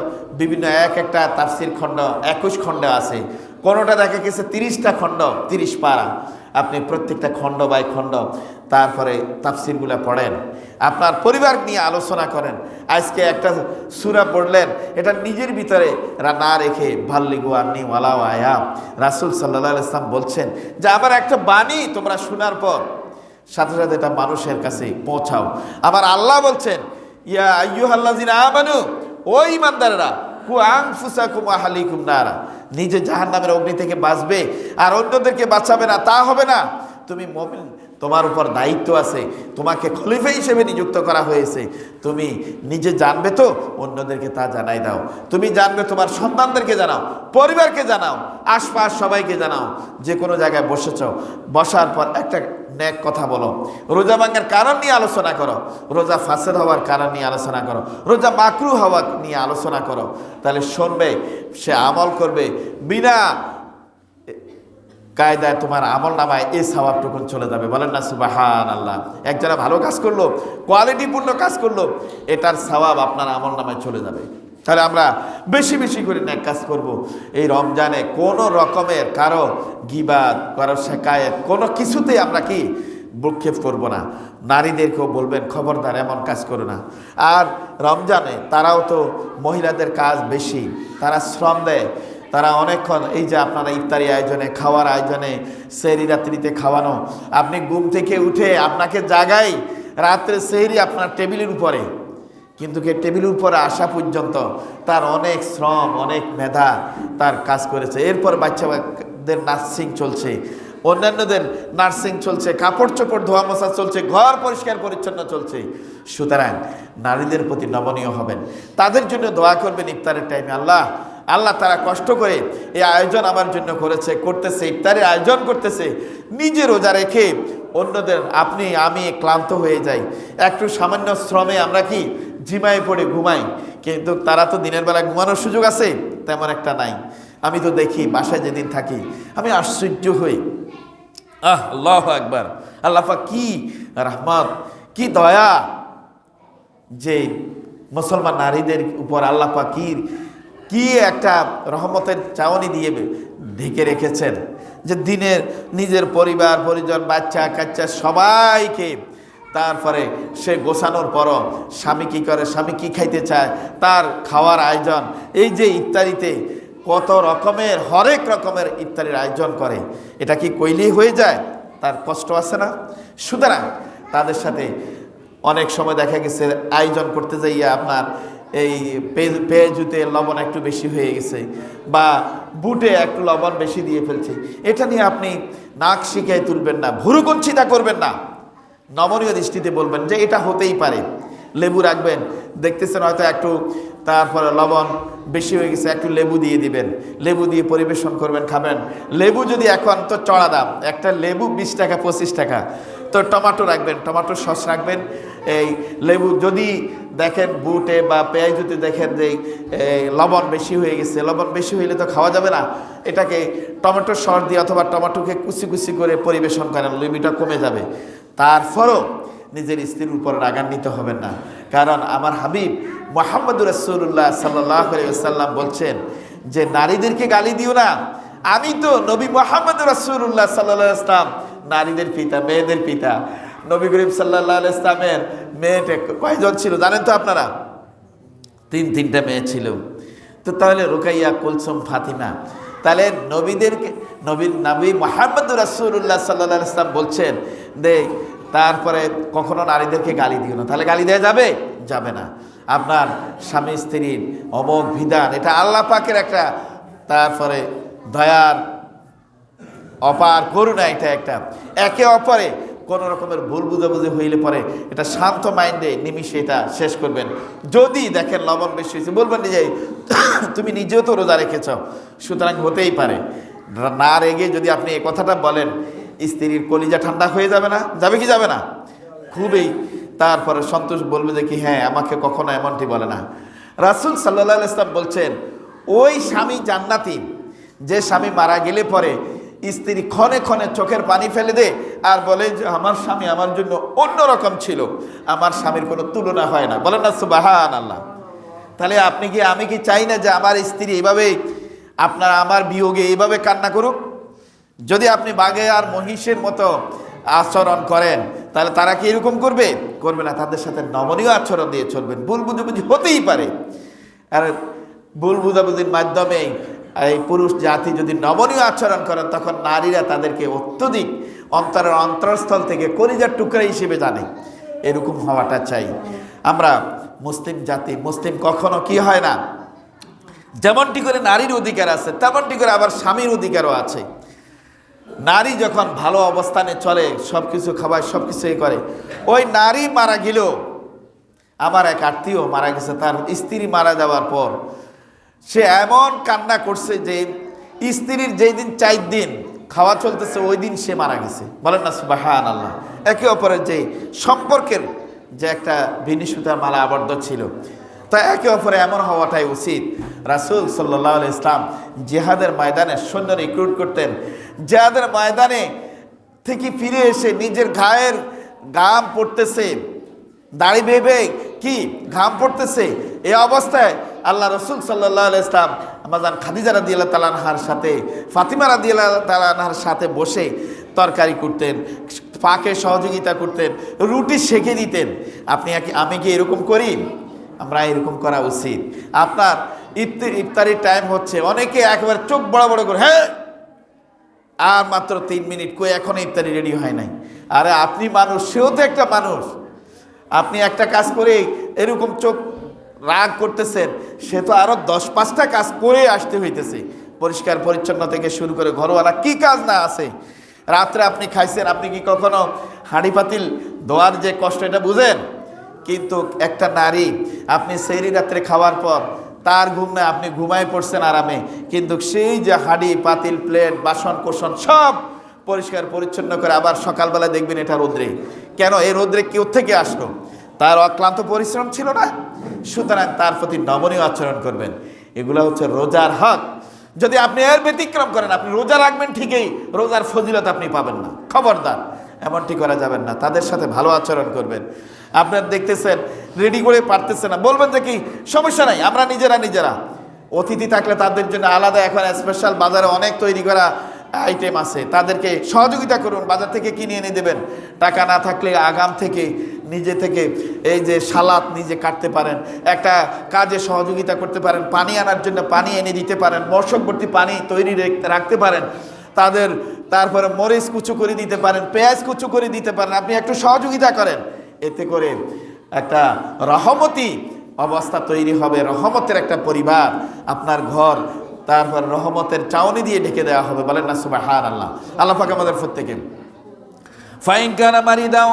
বিভিন্ন একটা তাফসির খণ্ড 21 খণ্ড আছে, কোনোটা দেখা গেছে 30টা খণ্ড, 30 পারা। আপনি প্রত্যেকটা খণ্ড বাই খণ্ড তারপরে তাফসিরগুলা পড়েন, আপনার পরিবার নিয়ে আলোচনা করেন। আজকে একটা সূরা পড়লেন, এটা নিজের ভিতরে না রেখে ভাল্লিগু আন্নি ওয়ালাউ আয়া, রাসূল সাল্লাল্লাহু আলাইহি ওয়াসাল্লাম বলছেন যে আমার একটা বাণী তোমরা শোনার পর সাথে সাথে এটা মানুষের কাছে পৌঁছাও। আমার আল্লাহ বলছেন, ইয়া আইয়ুহাল্লাযিনা আমানু, ও ঈমানদাররা, কু আনফুসাকুম ওয়া আহলিকুম নারা, নিজে জাহান্নামের অগ্নি থেকে বাঁচবে আর অন্যদেরকে বাঁচাবে না, তা হবে না। তুমি মুমিন, তোমার উপর দায়িত্ব আছে, তোমাকে খলিফা হিসেবে নিযুক্ত করা হয়েছে, তুমি নিজে জানবে তো অন্যদেরকে তা জানাই দাও, তুমি জানবে তোমার সন্তানদেরকে জানাও, পরিবারকে জানাও, আশপাশ সবাইকে জানাও। যে কোনো জায়গায় বসেছ, বসার পর একটা নেক কথা বলো, রোজা ভাঙার কারণ নিয়ে আলোচনা করো, রোজা ফাসেদ হওয়ার কারণ নিয়ে আলোচনা করো, রোজা মাকরু হওয়া নিয়ে আলোচনা করো। তাহলে শুনবে, সে আমল করবে, বিনা কায়দায় তোমার আমল নামায় এই সওয়াবটুকুন চলে যাবে। বলেন না সুবহানাল্লাহ। একজনা ভালো কাজ করলো, কোয়ালিটিপূর্ণ কাজ করলো, এটার সওয়াব আপনার আমল নামায় চলে যাবে। তাহলে আমরা বেশি বেশি করে নেক কাজ করব। এই রমজানে কোনো রকমের কারো গিবাত, কারো শেকায়েত, কোনো কিছুতেই আমরা কি ভ্রুক্ষেপ করব না। নারীদেরকেও বলবেন খবরদার এমন কাজ করো না। আর রমজানে তারাও তো মহিলাদের কাজ বেশি, তারা শ্রম দেয়, তারা অনেকক্ষণ এই যে আপনারা ইফতারি আয়োজনে, খাওয়ার আয়োজনে, সেহরি রাত্রিতে খাওয়ানো, আপনি ঘুম থেকে উঠে আপনাকে জাগাই রাত্রে সেহরি আপনার টেবিলের উপরে, কিন্তু কে টেবিলের উপরে আসা পর্যন্ত তার অনেক শ্রম, অনেক মেধা তার কাজ করেছে। এরপর বাচ্চাদের নার্সিং চলছে, অন্যান্যদের নার্সিং চলছে, কাপড় চোপড় ধোয়া মোছা চলছে, ঘর পরিষ্কার পরিচ্ছন্ন চলছে। সুতরাং নারীদের প্রতি নমনীয় হবেন, তাদের জন্য দোয়া করবেন ইফতারের টাইমে। আল্লাহ তারা কষ্ট করে এই আয়োজন আমার জন্য করতেছে, ইফতারের আয়োজন করতেছে, নিজে রোজা রেখে অন্যদের, আমি ক্লান্ত হয়ে যাই, একটু সামান্য শ্রমে আমরা কি ঝিমায় পড়ে ঘুমাই, কিন্তু তারা তো দিনের বেলা ঘুমানোর সুযোগ আছে তেমন একটা নাই। আমি তো দেখি বাসায় যেদিন থাকি আমি আশ্চর্য হই, আল্লাহু আকবার, আল্লাহ পাক কি রহমত, কি দয়া, যে মুসলমান নারীদের উপর আল্লাহ পাক কি একটা রহমতের চাউনি দিয়ে ঢেকে রেখেছেন, যে দিনের নিজের পরিবার পরিজন, বাচ্চা কাচ্চা সবাইকে, তারপরে সে গোছানোর পরও স্বামী কী করে, স্বামী কী খাইতে চায়, তার খাওয়ার আয়োজন, এই যে ইফতারিতে কত রকমের, হরেক রকমের ইফতারির আয়োজন করে, এটা কি কইলেই হয়ে যায়? তার কষ্ট আছে না? সুতরাং তাদের সাথে অনেক সময় দেখা গেছে আয়োজন করতে যাইয়া আপনার এই পেঁয়াজুতে লবণ একটু বেশি হয়ে গেছে, বা বুটে একটু লবণ বেশি দিয়ে ফেলছে, এটা নিয়ে আপনি নাক শিখায় তুলবেন না, ভুরুকুঞ্চিতা করবেন না, নমনীয় দৃষ্টিতে বলবেন যে এটা হতেই পারে। লেবু রাখবেন, দেখতেছেন হয়তো একটু তারপরে লবণ বেশি হয়ে গেছে, একটু লেবু দিয়ে দিবেন, লেবু দিয়ে পরিবেশন করবেন, খাবেন। লেবু যদি এখন তো চড়া দাম, একটা লেবু 20 টাকা 25 টাকা, তো টমেটো রাখবেন, টমেটো সস রাখবেন। এই লেবু যদি দেখেন বুটে বা পেঁয়াজুতে দেখেন যে লবণ বেশি হয়ে গেছে, লবণ বেশি হইলে তো খাওয়া যাবে না, এটাকে টমেটো সস দিয়ে অথবা টমেটোকে কুচি কুচি করে পরিবেশন করেন, লেবুটা কমে যাবে। তারপরও নিজের স্ত্রীর উপর রাগান্বিত হবেন না, কারণ আমার হাবিব মুহাম্মদুর রাসূলুল্লাহ সাল্লাল্লাহু আলাইহি ওয়াসাল্লাম বলছেন যে নারীদেরকে গালি দিও না, আমি তো নবী মুহাম্মদুর রাসূলুল্লাহ সাল্লাল্লাহু আলাইহি ওয়াসাল্লাম নারীদের পিতা, মেয়েদের পিতা। নবী করিম সাল্লাল্লাহু আলাইহি ওয়াসাল্লামের মেয়েটা কয়জন ছিল জানেন তো আপনারা? তিনটা মেয়ে ছিল। তো তাহলে রুকাইয়া, কুলসুম, ফাতিমা, তাহলে নবী মুহাম্মদুর রাসূলুল্লাহ সাল্লাল্লাহু আলাইহি ওয়াসাল্লাম বলছেন যে তারপরে কখনো নারীদেরকে গালি দিও না। তাহলে গালি দেওয়া যাবে না। আপনার স্বামী স্ত্রীর অমোঘ বিধান, এটা আল্লাহ পাকের একটা তারপরে দয়ার অপার করুণা, এটা একটা একে অপরে কোনো রকমের ভুল বুঝাবুঝি হইলে পরে এটা শান্ত মাইন্ডে নিমিশে এটা শেষ করবেন। যদি দেখেন লবণ বেশি হয়েছে, বলবেন যে তুমি নিজেও তো রোজা রেখেছ, সুতরাং হতেই পারে। না রেগে যদি আপনি এই কথাটা বলেন, স্ত্রীর কলিজা ঠান্ডা হয়ে যাবে না? যাবে কি যাবে না? খুবই তারপরে সন্তোষ বলবে যে কি হ্যাঁ, আমাকে কখনো এমনটি বলে না। রাসূল সাল্লাল্লাহু আলাইহি ওয়াসাল্লাম বলছেন ওই স্বামী জান্নাতি যে স্বামী মারা গেলে পরে স্ত্রী ক্ষণে ক্ষণে চোখের পানি ফেলে দে আর বলে যে আমার স্বামী আমার জন্য অন্যরকম ছিল, আমার স্বামীর কোনো তুলনা হয় না। বলেন না সুবহানাল্লাহ। তাহলে আমি কি চাই না যে আমার স্ত্রী এইভাবে আমার বিয়োগে এইভাবে কান্না করুক? যদি আপনি বাঘে আর মহিষের মতো আচরণ করেন তাহলে তারা কি এরকম করবে না। তাদের সাথে নমনীয় আচরণ দিয়ে চলবেন। ভুল বুঝাবুঝি হতেই পারে, আর ভুল বুঝাবুঝির মাধ্যমে এই পুরুষ জাতি যদি নমনীয় আচরণ করেন তখন নারীরা তাদেরকে অত্যধিক অন্তরের অন্তরস্থল থেকে কলিজার টুকরা হিসেবে জানে। এরকম হওয়াটা চাই। আমরা মুসলিম জাতি, মুসলিম কখনো কি হয় না, যেমনটি করে নারীর অধিকার আছে তেমনটি করে আবার স্বামীর অধিকারও আছে। নারী যখন ভালো অবস্থানে চলে, সব কিছু খাবার সব কিছুই করে, ওই নারী মারা গেল, আমার এক আত্মীয় মারা গেছে, তার স্ত্রী মারা যাওয়ার পর সে এমন কান্না করছে যে স্ত্রীর যেই দিন 4 দিন খাওয়া চলতেছে ওই দিন সে মারা গেছে। বলেন না সুবহানাল্লাহ। একে অপরের যে সম্পর্কের যে একটা বিনিশুতার মালা আবদ্ধ ছিল, তা একে অপরে এমন হওয়াটাই উচিত। রাসূল সাল্লাল্লাহু আলাইহি ইসলাম জিহাদের ময়দানে সৈন্য রিক্রুট করতেন। জিহাদের ময়দানে থেকে ফিরে এসে নিজের গায়ের ঘাম পড়তেছে, দাড়ি বেয়ে কি ঘাম পড়তেছে, এই অবস্থায় আল্লাহ রসুল সাল্লাল্লাহু আলাইহি ইসলাম আমাজান খাদিজা রাদিয়াল্লাহু তাআলা আনহার সাথে, ফাতিমা রাদিয়াল্লাহু তাআলা আনহার সাথে বসে তরকারি করতেন, পাকে সহযোগিতা করতেন, রুটি সেঁকে দিতেন। আমি কি এরকম করি? আমরা এরকম করা উচিত। আপনার ইফতারির টাইম হচ্ছে, অনেকে একবার চোখ বড় বড় করে, হ্যাঁ আর মাত্র 3 মিনিট, কই এখনো ইফতারি রেডি হয় নাই। আরে আপনি মানুষ, সেও তো একটা মানুষ। আপনি একটা কাজ করে এরকম চোখ রাগ করতেছেন, সে তো আরো 10-5টা কাজ করে আসতে হইতেছে, পরিষ্কার পরিচ্ছন্ন থেকে শুরু করে ঘরওয়ালা কি কাজ না আছে। রাত্রে আপনি খাইছেন, আপনি কি কখনো হাঁড়ি পাতিল ধোয়ার যে কষ্ট এটা বুঝেন? কিন্তু একটা নারী, আপনি সেহরি রাত্রে খাওয়ার পর তার ঘুম নেই, আপনি ঘুমায় পড়ছেন আরামে, কিন্তু সেই যে হাঁড়ি পাতিল প্লেট বাসন কোসন সব পরিষ্কার পরিচ্ছন্ন করে আবার সকালবেলা দেখবেন এটা রোদ্রে। কেন এই রোদ্রে কেউ থেকে আসলো? তার অক্লান্ত পরিশ্রম ছিল না? সুতরাং তার প্রতি নমনীয় আচরণ করবেন। এগুলো হচ্ছে রোজার হক। যদি আপনি এর ব্যতিক্রম করেন, আপনি রোজা রাখবেন ঠিকই, রোজার ফজিলত আপনি পাবেন না। খবরদার, এমনটি করা যাবেন না। তাদের সাথে ভালো আচরণ করবেন। আপনার দেখতেছেন রেডি করে পারতেছে না, বলবেন যে কি সমস্যা নাই, আমরা নিজেরা। অতিথি থাকলে তাদের জন্য আলাদা এখন স্পেশাল বাজারে অনেক তৈরি করা আইটেম আছে, তাদেরকে সহযোগিতা করুন, বাজার থেকে কিনে এনে দেবেন। টাকা না থাকলে আগাম থেকে নিজে থেকে এই যে সালাদ নিজে কাটতে পারেন, একটা কাজে সহযোগিতা করতে পারেন, পানি আনার জন্য পানি এনে দিতে পারেন, মশকবর্তী পানি তৈরি রাখতে পারেন তাদের, তারপরে মরিচ কুচু করে দিতে পারেন, পেঁয়াজ কুচু করে দিতে পারেন, আপনি একটু সহযোগিতা করেন। এতে করে একটা রহমতি অবস্থা তৈরি হবে, রহমতের একটা পরিবার, আপনার ঘর তারপর রহমতের চাউনি দিয়ে ঢেকে দেওয়া হবে। বলেন না সুবহানাল্লাহ। আল্লাহ পাক আমাদের প্রত্যেককে ফাইন কানা মারিদাও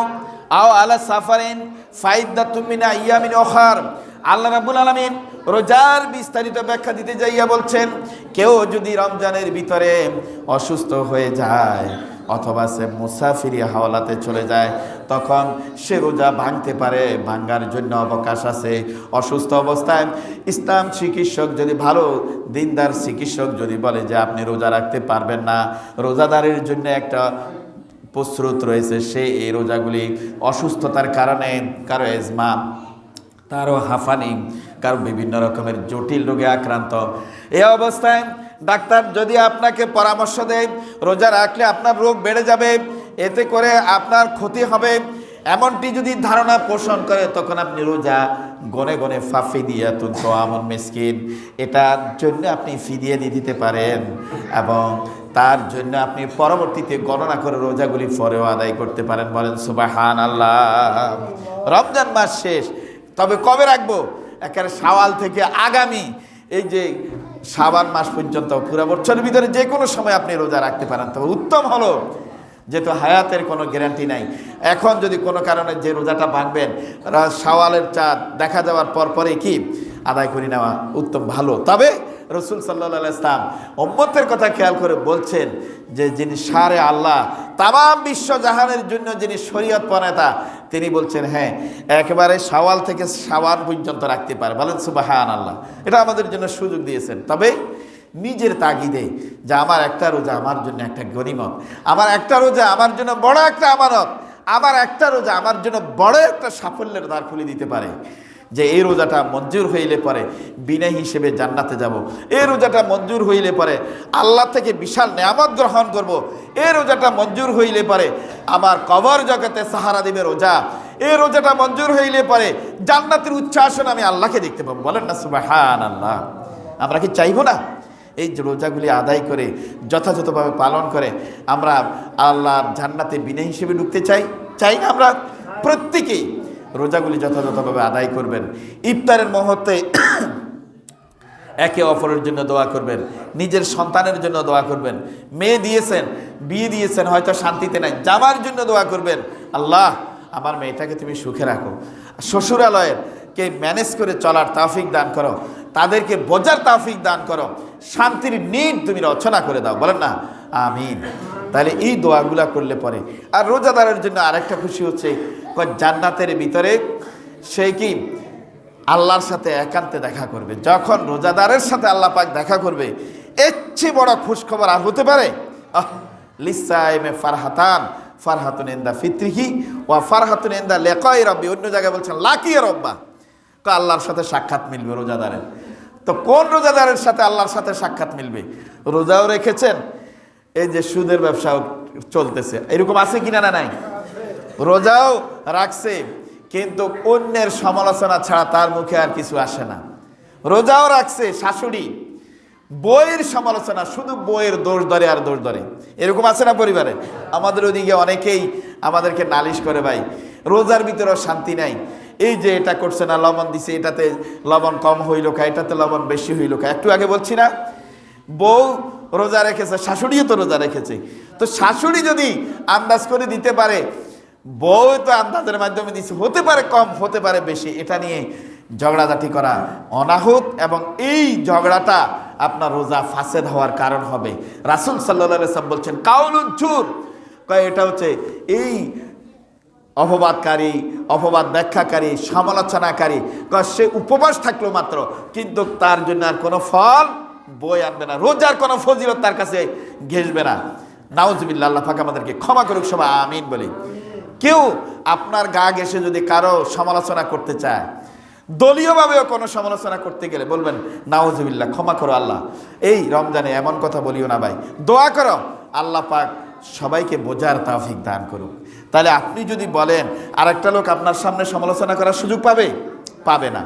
আও আলা সাফারিন ফাইদাতুম মিন আইয়ামিন উখার। আল্লাহ রাব্বুল আলামিন রোজার বিস্তারিত ব্যাখ্যা দিতে যাইয়া বলছেন, কেউ যদি রমজানের ভিতরে অসুস্থ হয়ে যায় অথবা সে মুসাফিরি হাওলাতে চলে যায়, তখন সে রোজা ভাঙতে পারে, ভাঙার জন্য অবকাশ আছে। অসুস্থ অবস্থায় ইসলাম চিকিৎসক যদি, ভালো দিনদার চিকিৎসক যদি বলে যে আপনি রোজা রাখতে পারবেন না, রোজাদারের জন্য একটা প্রস্তুত রয়েছে, সে এই রোজাগুলি অসুস্থতার কারণে, কারো এজমা, কারো হাঁফানি, কারো বিভিন্ন রকমের জটিল রোগে আক্রান্ত, এই অবস্থায় ডাক্তার যদি আপনাকে পরামর্শ দেয় রোজা রাখলে আপনার রোগ বেড়ে যাবে, এতে করে আপনার ক্ষতি হবে, এমনটি যদি ধারণা পোষণ করে, তখন আপনি রোজা গনে গনে ফাফিদিয়াতুন তোয়ামুন মিসকিন, এটার জন্য আপনি ফিদিয়া দিয়ে দিতে পারেন এবং তার জন্য আপনি পরবর্তীতে গণনা করে রোজাগুলি পরেও আদায় করতে পারেন। বলেন সুবহানাল্লাহ। রমজান মাস শেষ, তবে কবে রাখবো? একেবারে শাওয়াল থেকে আগামী এই যে শাবান মাস পর্যন্ত পুরো বছরের ভিতরে যে কোনো সময় আপনি রোজা রাখতে পারেন। তবে উত্তম হলো, যেহেতু হায়াতের কোনো গ্যারান্টি নাই, এখন যদি কোনো কারণে যে রোজাটা ভাঙবেন, শাওয়ালের চাঁদ দেখা যাওয়ার পরই কি আদায় করে নেওয়া উত্তম, ভালো। তবে রসুল সাল্লাল্লাহু আলাইহি ওয়াসাল্লাম উম্মতের কথা খেয়াল করে বলছেন যে যিনি সারে আল্লাহ, তামাম বিশ্ব জাহানের জন্য যিনি শরীয়ত প্রণেতা, তিনি বলছেন হ্যাঁ একেবারে শাওয়াল থেকে শাবান পর্যন্ত রাখতে পারে। বলেন সুবহানাল্লাহ। এটা আমাদের জন্য সুযোগ দিয়েছেন। তবে নিজের তাগিদে, যে আমার একটা রোজা আমার জন্য একটা গনিমত, আমার একটা রোজা আমার জন্য বড় একটা আমানত, আমার একটা রোজা আমার জন্য বড় একটা সাফল্যের দ্বার খুলে দিতে পারে, যে এই রোজাটা মঞ্জুর হইলে পরে বিনা হিসেবে জান্নাতে যাব, এই রোজাটা মঞ্জুর হইলে পরে আল্লাহ থেকে বিশাল নেয়ামত গ্রহণ করব, এই রোজাটা মঞ্জুর হইলে পরে আমার কবর জগতে সাহারা দিবে রোজা, এই রোজাটা মঞ্জুর হইলে পরে জান্নাতের উচ্ছ্বাসন আমি আল্লাহকে দেখতে পাবো। বলেন না সুবহানাল্লাহ। আমরা কি চাইবো না এই যে রোজাগুলি আদায় করে যথাযথভাবে পালন করে আমরা আল্লাহর জান্নাতে বিনা হিসেবে ঢুকতে চাই না? আমরা প্রত্যেকেই রোজাগুলি যথাযথভাবে আদায় করবেন। ইফতারের মুহূর্তে একে অপরের জন্য দোয়া করবেন, নিজের সন্তানের জন্য দোয়া করবেন। মেয়ে দিয়েছেন, বিয়ে দিয়েছেন, হয়তো শান্তিতে নাই, জামার জন্য দোয়া করবেন, আল্লাহ আমার মেয়েটাকে তুমি সুখে রাখো। শ্বশুরালয়ের কে ম্যানেজ করে চলার তৌফিক দান করো, তাদেরকে বোঝার তৌফিক দান করো, শান্তির নিট তুমি রচনা করে দাও, বলেন না আমিন। তাহলে এই দোয়াগুলা করলে পরে। আর রোজাদারের জন্য আরেকটা খুশি হচ্ছে, জান্নাতের ভিতরে সে কি আল্লাহর সাথে একান্তে দেখা করবে। যখন রোজাদারের সাথে আল্লাহ পাক দেখা করবে, এর চেয়ে বড় খুশখবর আর হতে পারে? লিসাইমে ফারহাতান, ফারহাতুন ইনদা ফিত্রিহি ওয়া ফারহাতুন ইনদা লিকাই রাব্বি। অন্য জায়গায় বলছেন লাকিয়া রব্বা, তো আল্লাহর সাথে সাক্ষাৎ মিলবে রোজাদারের। তো কোন রোজাদারের সাথে আল্লাহর সাথে সাক্ষাৎ মিলবে? রোজাও রেখেছেন, এই যে সুদের ব্যবসাও চলতেছে, এরকম আছে কিনা? না নাই। রোজাও রাখছে, কিন্তু অন্যের সমালোচনা ছাড়া তার মুখে আর কিছু আসে না। রোজাও রাখছে, শাশুড়ি বইয়ের সমালোচনা, শুধু বইয়ের দোষ ধরে আর দোষ ধরে, এরকম আছে না পরিবারে? আমাদের ওদিকে অনেকেই আমাদেরকে নালিশ করে, ভাই রোজার ভিতরেও শান্তি নাই, এই যে এটা করছে না, লবণ দিছে, এটাতে লবণ কম হইল কা, এটাতে লবণ বেশি হইল কা। একটু আগে বলছি না, বউ রোজা রেখেছে, শাশুড়িও তো রোজা রেখেছে, তো শাশুড়ি যদি আন্দাজ করে দিতে পারে, বউ তো আন্দাজের মাধ্যমে দিচ্ছে, হতে পারে কম, হতে পারে বেশি, এটা নিয়ে ঝগড়াঝাটি করা অনাহুত, এবং এই ঝগড়াটা আপনার রোজা ফাসেদ হওয়ার কারণ হবে। রাসূল সাল্লাল্লাহু আলাইহি ওয়াসাল্লাম বলছেন কাউলুন জুর, এটা হচ্ছে এই অপবাদকারী, অপবাদ ব্যাখ্যাকারী, সমালোচনাকারী, সে উপবাস থাকলো মাত্র, কিন্তু তার জন্য আর কোনো ফল বই আনবে না, রোজার কোনো ফজিলত তার কাছে ঘেঁষবে না। নাউজুবিল্লাহ, আল্লাহ পাক আমাদেরকে ক্ষমা করুক, সবাই আমিন বলি। কেউ আপনার গা ঘেঁষে যদি কারো সমালোচনা করতে চায়, দলীয়ভাবেও কোনো সমালোচনা করতে গেলে বলবেন নাউজুবিল্লাহ, ক্ষমা করো আল্লাহ, এই রমজানে এমন কথা বলিও না ভাই, দোয়া করো আল্লাহ পাক সবাইকে বোঝার তৌফিক দান করুক। তাহলে আপনি যদি বলেন, আর একটা লোক আপনার সামনে সমালোচনা করার সুযোগ পাবে? পাবে না।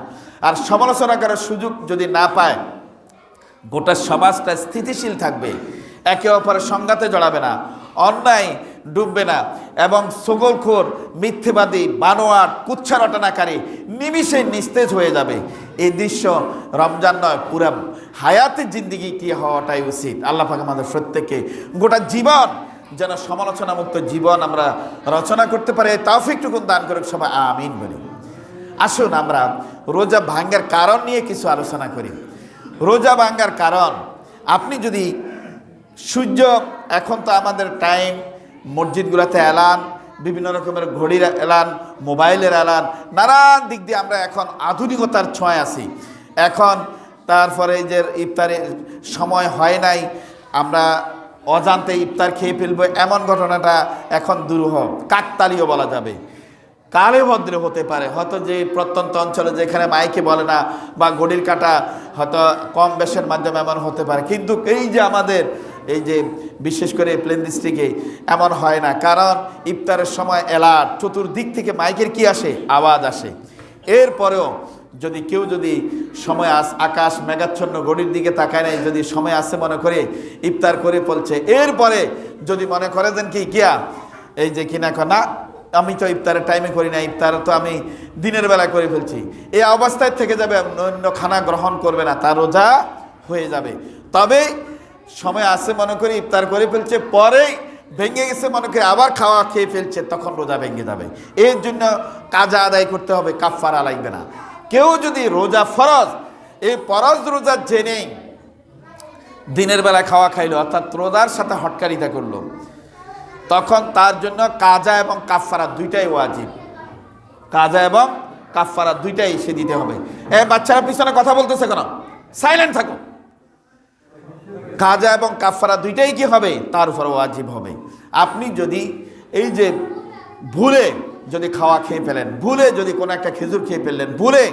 আর সমালোচনা করার সুযোগ যদি না পায়, গোটা সমাজটা স্থিতিশীল থাকবে, একে অপরের সংঘাতে জড়াবে না, অন্যায় ডুববে না, এবং সগলখোর, মিথ্যেবাদী, বানোয়াট, কুচ্ছা রটনাকারী নিমিষে নিস্তেজ হয়ে যাবে। এই দৃশ্য রমজান নয়, পুরা হায়াতের জিন্দিগি কি হওয়াটাই উচিত। আল্লাহ পাক আমাদের প্রত্যেককে গোটা জীবন যেন সমালোচনামুক্ত জীবন আমরা রচনা করতে পারি, তৌফিকটুকু দান করুক, সবাই আমিন বলি। আসুন আমরা রোজা ভাঙ্গার কারণ নিয়ে কিছু আলোচনা করি। রোজা ভাঙ্গার কারণ, আপনি যদি সূর্য, এখন তো আমাদের টাইম, মসজিদগুলোতে এলান, বিভিন্ন রকমের ঘড়ির এলান, মোবাইলের এলান, নানান দিক দিয়ে আমরা এখন আধুনিকতার ছোঁয়ায় আছি। এখন তারপরে যে ইফতারের সময় হয় নাই, আমরা অজান্তে ইফতার খেয়ে ফেলবো, এমন ঘটনাটা এখন দুরূহ, কাকতালীয় বলা যাবে, কালে ভদ্রে হতে পারে। হয়তো যে প্রত্যন্ত অঞ্চলে যেখানে মাইকে বলে না বা ঘড়ির কাঁটা হয়তো কম বেশের মাধ্যমে এমন হতে পারে, কিন্তু এই যে আমাদের এই যে বিশেষ করে প্লেন ডিস্ট্রিক্টে এমন হয় না, কারণ ইফতারের সময় অ্যালার্ট, চতুর্দিক থেকে মাইকের কি আসে, আওয়াজ আসে। এরপরেও যদি কেউ যদি সময় আকাশ মেঘাচ্ছন্ন, ঘড়ির দিকে তাকায় নাই, যদি সময় আসে মনে করে ইফতার করে ফেলছে, এরপরে যদি মনে করে দেন কি গিয়া এই যে কিনা না, আমি তো ইফতারের টাইমে করি না, ইফতার তো আমি দিনের বেলা করে ফেলছি, এই অবস্থায় থেকে যাবে, অন্য খানা গ্রহণ করবে না, তার রোজা হয়ে যাবে। তবে সময় আসে মনে করি ইফতার করে ফেলছে, পরেই ভেঙে গেছে মনে করি আবার খাওয়া খেয়ে ফেলছে, তখন রোজা ভেঙে যাবে। এর জন্য কাজা আদায় করতে হবে, কাফারা লাগবে না। কেউ যদি রোজা ফরজ, এই ফরজ রোজা জেনেই দিনের বেলা খাওয়া খাইলো, অর্থাৎ রোজার সাথে হটকারিতা করলো, তখন তার জন্য কাজা এবং কাফারা দুইটাই ওয়াজিব। কাজা এবং কাফারা দুইটাই সে দিতে হবে। বাচ্চারা পিছনে কথা বলতেছে কেন? সাইলেন্ট থাকো। কাজা এবং কাফারা দুইটাই কি হবে? তার উপর ওয়াজিব হবে। আপনি যদি এই যে ভুলে যদি খাওয়া খেয়ে ফেলেন, ভুলে যদি কোনো একটা খেজুর খেয়ে ফেললেন, ভুলে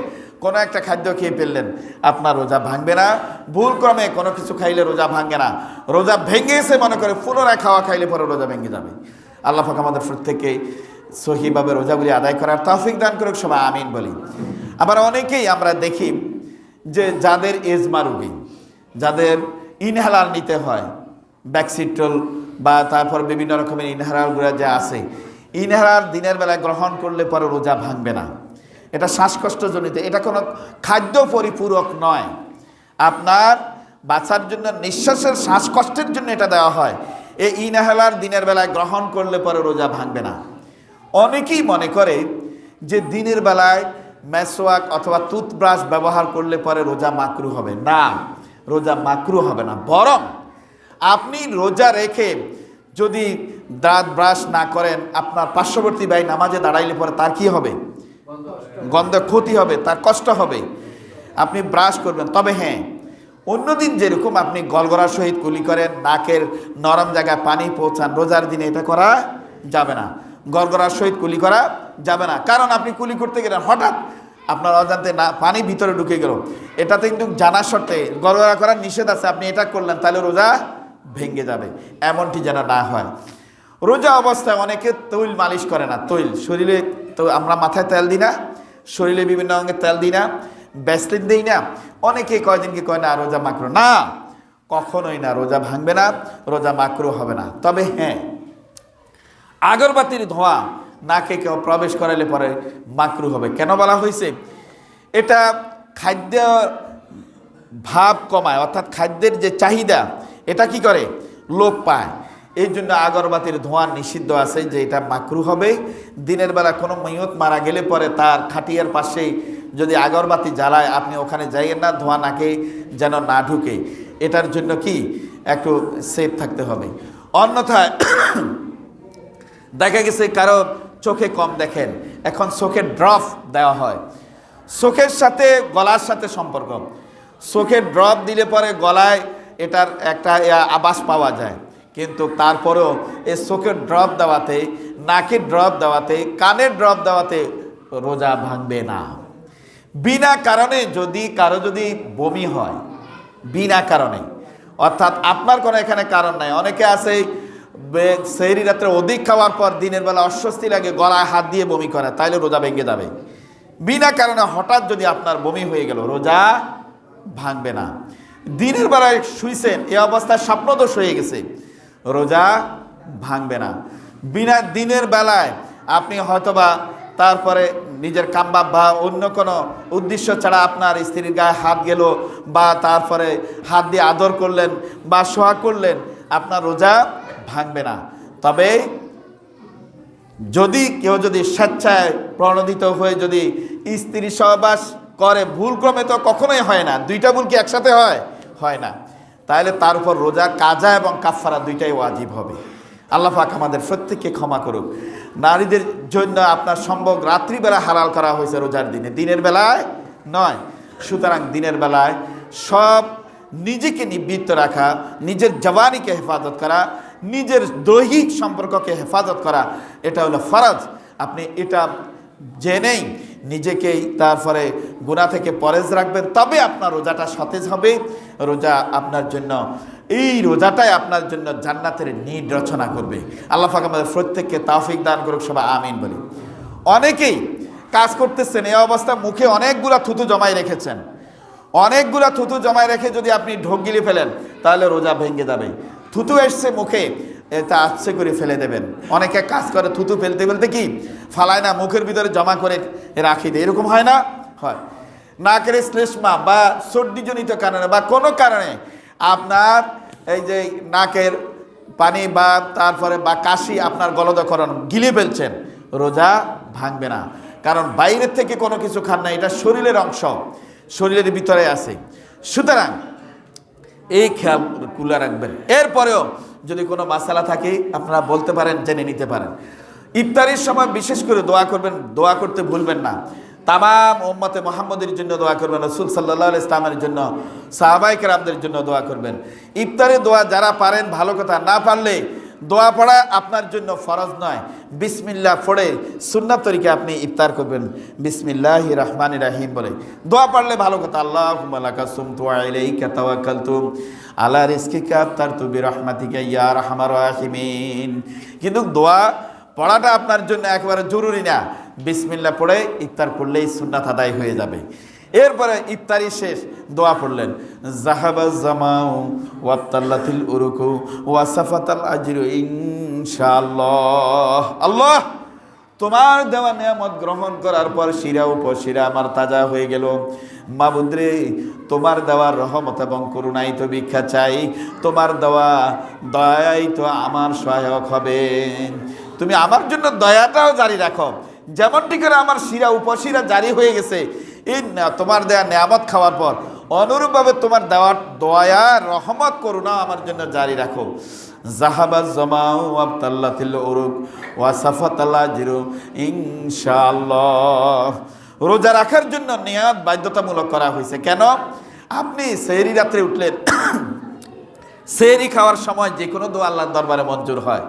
কোনো একটা খাদ্য খেয়ে ফেললেন, আপনার রোজা ভাঙবে না। ভুল ক্রমে কোনো কিছু খাইলে রোজা ভাঙে না। রোজা ভেঙে এসে মনে করে পুনরায় খাওয়া খাইলে পরে রোজা ভেঙে যাবে। আল্লাহ পাক আমাদের প্রত্যেককে সহিভাবে রোজাগুলি আদায় করার তৌফিক দান করুক, সবাই আমিন বলি। আবার অনেকেই আমরা দেখি যে যাদের এজমা রোগী, যাদের ইনহেলার নিতে হয়, ব্যাকসিট্রল বা তারপর বিভিন্ন রকমের ইনহেলারগুলো যা আছে, ইনহেলার দিনের বেলায় গ্রহণ করলে পরে রোজা ভাঙবে না। এটা শ্বাসকষ্টজনিত, এটা কোনো খাদ্য পরিপূরক নয়। আপনার বাঁচার জন্য, নিঃশ্বাসের শ্বাসকষ্টের জন্য এটা দেওয়া হয়। এই ইনহেলার দিনের বেলায় গ্রহণ করলে পরে রোজা ভাঙবে না। অনেকেই মনে করে যে দিনের বেলায় মেসওয়াক অথবা টুথব্রাশ ব্যবহার করলে পরে রোজা মাকরু হবে। না, রোজা মাকরু হবে না, বরং আপনি রোজা রেখে যদি দাঁত ব্রাশ না করেন, আপনার পার্শ্ববর্তী ভাই নামাজে দাঁড়াইলে পরে তার কি হবে? গন্ধে ক্ষতি হবে, তার কষ্ট হবে। আপনি ব্রাশ করবেন। তবে হ্যাঁ, অন্যদিন যেরকম আপনি গলগলার সহিত কুলি করেন, নাকের নরম জায়গায় পানি পৌঁছান, রোজার দিনে এটা করা যাবে না। গলগলার সহিত কুলি করা যাবে না, কারণ আপনি কুলি করতে গেলেন, হঠাৎ আপনার অজান্তে না পানি ভিতরে ঢুকে গেল, এটাতে কিন্তু জানা সত্ত্বে গলগলা করার নিষেধ আছে, আপনি এটা করলেন, তাহলে রোজা ভেঙে যাবে। এমনটি যেন না হয়। রোজা অবস্থায় অনেকে তৈল মালিশ করে না। তৈল শরীরে, তো আমরা মাথায় তেল দিই না, শরীরে বিভিন্ন অঙ্গে তেল দিই না, ভ্যাসলিন দিই না। অনেকে কয়দিনকে কয় না রোজা মাকরু। না, কখনোই না, রোজা ভাঙবে না, রোজা মাকরু হবে না। তবে হ্যাঁ, আগরবাতির ধোঁয়া নাকে কেউ প্রবেশ করাইলে পরে মাকরু হবে। কেন বলা হয়েছে? এটা খাদ্য ভাব কমায়, অর্থাৎ খাদ্যের যে চাহিদা এটা কি করে? লোপ পায়। এই জন্য আগরবাতির ধোঁয়া নিষিদ্ধ আছে, যে এটা মাকরু হবে। দিনের বেলা কোনো মাইয়ত মারা গেলে পরে তার খাটিয়ার পাশেই যদি আগরবাতি জ্বালায়, আপনি ওখানে যাইয়েন না, ধোঁয়া নাকে যেন না ঢুকে। এটার জন্য কি একটু সেফ থাকতে হবে। অন্যথায় দেখা গেছে কারো চোখে কম দেখেন, এখন চোখের ড্রপ দেওয়া হয়। চোখের সাথে গলার সাথে সম্পর্ক। চোখের ড্রপ দিলে পরে গলায় এটার একটা আবাস পাওয়া যায়, কিন্তু তারপরেও এই চোখের ড্রপ দেওয়াতে, নাকের ড্রপ দেওয়াতে, কানের ড্রপ দেওয়াতে রোজা ভাঙবে না। বিনা কারণে যদি কারো যদি বমি হয়, বিনা কারণে, অর্থাৎ আপনার কোনো এখানে কারণ নাই। অনেকে আছে সেহরি রাত্রে অধিক খাওয়ার পর দিনের বেলা অস্বস্তি লাগে, গলায় হাত দিয়ে বমি করে, তাইলে রোজা ভেঙে যাবে। বিনা কারণে হঠাৎ যদি আপনার বমি হয়ে গেল, রোজা ভাঙবে না। দিনের বেলায় শুইছেন, এই অবস্থায় স্বপ্নদোষ হয়ে গেছে, রোজা ভাঙবে না। বিনা দিনের বেলায় আপনি হয়তোবা তারপরে নিজের কামবাব বা অন্য কোনো উদ্দেশ্য ছাড়া আপনার স্ত্রীর গায়ে হাত গেল, বা তারপরে হাত দিয়ে আদর করলেন বা সোহাগ করলেন, আপনার রোজা ভাঙবে না। তবে যদি কেউ যদি স্বেচ্ছায় প্রণোদিত হয়ে যদি স্ত্রী সহবাস করে, ভুলক্রমে তো কখনোই হয় না, দুইটা ভুল কি একসাথে হয় না, তাহলে তার উপর রোজা কাজা এবং কাফফারা দুইটাই ওয়াজিব হবে। আল্লাহ পাক আমাদের প্রত্যেককে ক্ষমা করুক। নারীদের জন্য আপনার সম্ভব রাত্রিবেলা হালাল করা হয়েছে রোজার দিনে, দিনের বেলায় নয়। সুতরাং দিনের বেলায় সব নিজেকে নিবৃত্ত রাখা, নিজের জওয়ানিকে হেফাজত করা, নিজের দৈহিক সম্পর্ককে হেফাজত করা, এটা হলো ফরজ। আপনি এটা জেনেই নিজেকেই তারপরে গুনাহ থেকে পরেজ রাখবেন, তবে আপনার রোজাটা সতেজ হবে। রোজা আপনার জন্য, এই রোজাটাই আপনার জন্য জান্নাতের নিড রচনা করবে। আল্লাহ পাক আমাদের প্রত্যেককে তৌফিক দান করুক, সবাই আমিন বলি। অনেকেই কাজ করতেছেন, এই অবস্থা মুখে অনেকগুলা থুতু জমাই রেখেছেন। অনেকগুলা থুতু জমাই রেখে যদি আপনি ঢোক গিলে ফেলেন, তাহলে রোজা ভেঙে যাবে। থুতু এসছে মুখে, এটা আচ্ছে করে ফেলে দেবেন। অনেকে কাজ করে থুতু ফেলতে ফেলতে কি ফালায় না, মুখের ভিতরে জমা করে রাখি দেয়, এরকম হয় না? হয়। নাকের শ্লেষ্মা বা সর্দিজনিত কারণে বা কোনো কারণে আপনার এই যে নাকের পানি বা তারপরে বা কাশি আপনার গলদকরণ গিলে ফেলছেন, রোজা ভাঙবে না। কারণ বাইরের থেকে কোনো কিছু খান না, এটা শরীরের অংশ, শরীরের ভিতরে আছে। সুতরাং এই খেয়াল কুলা রাখবেন। এরপরেও যদি কোনো মাসালা থাকে আপনারা বলতে পারেন, জেনে নিতে পারেন। ইফতারির সময় বিশেষ করে দোয়া করবেন, দোয়া করতে ভুলবেন না। তামাম উম্মতে মুহাম্মদের জন্য দোয়া করবেন, রাসূল সাল্লাল্লাহু আলাইহি ইসলামের জন্য, সাহাবায়ে কেরামদের জন্য দোয়া করবেন। ইফতারে দোয়া যারা পারেন ভালো কথা, না পারলে দোয়া পড়া আপনার জন্য ফরজ নয়। বিসমিল্লাহ পড়ে সুন্নাত তরিকে আপনি ইফতার করবেন, বিসমিল্লাহির রহমানির রহিম বলে। দোয়া পড়লে ভালো কথা। আল্লাহুম্মা লাকা সুমতু ওয়া ইলাইকা তাওয়াক্কালতু আলা রিজকিকা আফতারতু বিরহমাতিকা ইয়া আরহামার রাহিমিন। কিন্তু দোয়া পড়াটা আপনার জন্য একেবারে জরুরি না। বিসমিল্লাহ পড়ে ইফতার করলেই সুন্নাত আদায় হয়ে যাবে। এরপরে ইফতারি শেষ দোয়া পড়লেন, জাহাবাজ জামাউ ওয়াতাল্লাতিল উরুকু ওয়াসাফাতাল আজরু ইনশাআল্লাহ। আল্লাহ তোমার দেওয়া নিয়ামত গ্রহণ করার পর শিরা উপশিরা আমার তাজা হয়ে গেল। মাবুদ রে, তোমার দেওয়ার রহমত এবং করুণাই তো ভিক্ষা চাই, তোমার দেওয়া দয়াই তো আমার সহায়ক হবে। তুমি আমার জন্য দয়াটাও জারি রাখো, যেমনটি করে আমার শিরা উপশিরা জারি হয়ে গেছে এই তোমার দেওয়া নিয়ামত খাওয়ার পর, অনুরূপভাবে তোমার দেওয়ার দয়া রহমত করুণা আমার জন্য জারি রাখো। জাহাবাজ জামাউ আবতাল্লাতিল উরুক ওয়া সাফাতাল আজরু ইনশাআল্লাহ। রোজা রাখার জন্য নিয়াত বাধ্যতামূলক করা হয়েছে। কেন? আপনি সেহরি রাত্রে উঠলেন, সেহরি খাওয়ার সময় যে কোনো দোয়া আল্লাহর দরবারে মঞ্জুর হয়।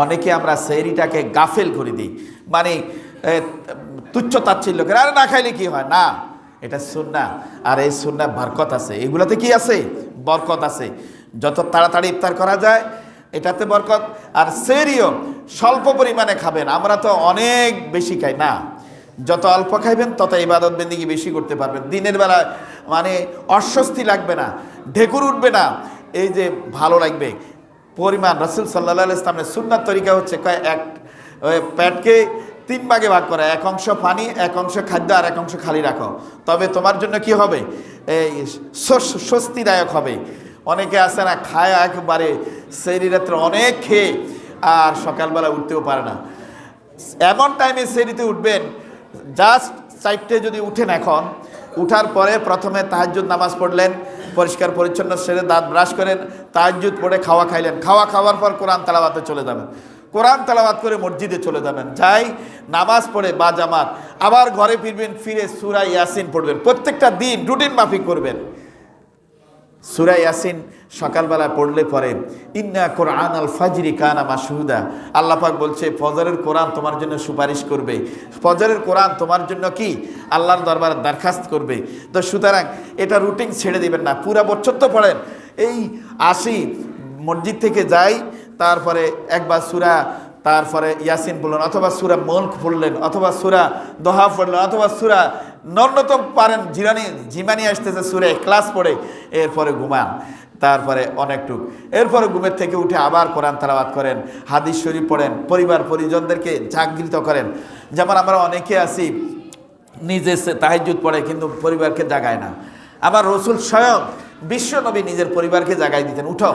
অনেকে আমরা সেহরিটাকে গাফেল করে দিই, মানে তুচ্ছ তাচ্ছিল্য করে, আরে না খাইলে কি হয়, না, এটা সুন্নাহ। আর এই সুন্নাহ বরকত আছে, এগুলোতে কি আছে? বরকত আছে। যত তাড়াতাড়ি ইফতার করা যায় এটাতে বরকত। আর সেহরিও স্বল্প পরিমাণে খাবেন, আমরা তো অনেক বেশি খাই না, যত অল্প খাইবেন তত ইবাদত বন্দেগী বেশি করতে পারবেন। দিনের বেলা মানে অস্বস্তি লাগবে না, ঢেকুর উঠবে না, এই যে ভালো লাগবে পরিমাণ। রাসূল সাল্লাল্লাহু আলাইহি ওয়াসাল্লামের সুন্নাত তরিকা হচ্ছে এক পেটকে 3 ভাগে ভাগ করা, এক অংশ পানি, এক অংশ খাদ্য, আর এক অংশ খালি রাখো। তবে তোমার জন্য কি হবে? এই স্বস্তিদায়ক হবে। অনেকে আছে না, খায় একবারে সেহরি রাত্রে অনেক খেয়ে আর সকালবেলা উঠতেও পারে না। এমন টাইমে সেহরিতে উঠবেন, জাস্ট 4টে যদি উঠেন, এখন উঠার পরে প্রথমে তাহাজ্জুদ নামাজ পড়লেন, পরিষ্কার পরিচ্ছন্ন সেরে দাঁত ব্রাশ করেন, তাহাজ্জুদ পড়ে খাওয়া খাইলেন, খাওয়ার পর কোরআন তেলাওয়াতে চলে যাবেন, কোরআন তেলাওয়াত করে মসজিদে চলে যাবেন, যাই নামাজ পড়ে বা জামাত, আবার ঘরে ফিরবেন, ফিরে সূরা ইয়াসিন পড়বেন। প্রত্যেকটা দিন রুটিন মাফিক করবেন। সূরা ইয়াসিন সকালবেলা পড়লে পরে ইন্না কুরআনাল ফাজরি কানা মাশহুদা, আল্লাহ পাক বলছে ফজরের কোরআন তোমার জন্য সুপারিশ করবে, ফজরের কোরআন তোমার জন্য কি আল্লাহর দরবারে দরখাস্ত করবে। তো সুতরাং এটা রুটিন ছেড়ে দিবেন না, পুরা বছর তো পড়েন। এই আসি মসজিদ থেকে যাই, তারপরে একবার সূরা, তারপরে ইয়াসিন পড়লেন, অথবা সূরা মুলক পড়লেন, অথবা সূরা দোহা পড়লেন, অথবা সূরা ন্যূনতম পারেন জিমানি আসতেছে সূরা ইখলাস পড়ে এরপরে ঘুমান, তারপরে অনেকটুক, এরপরে ঘুমের থেকে উঠে আবার কোরআন তেলাওয়াত করেন, হাদিস শরীফ পড়েন, পরিবার পরিজনদেরকে জাগৃত করেন। যেমন আমরা অনেকে আছি নিজে তাহাজ্জুদ পড়ে কিন্তু পরিবারকে জাগায় না। আমার রাসূল স্বয়ং বিশ্ব নবী নিজের পরিবারকে জাগাই দিতেন, উঠো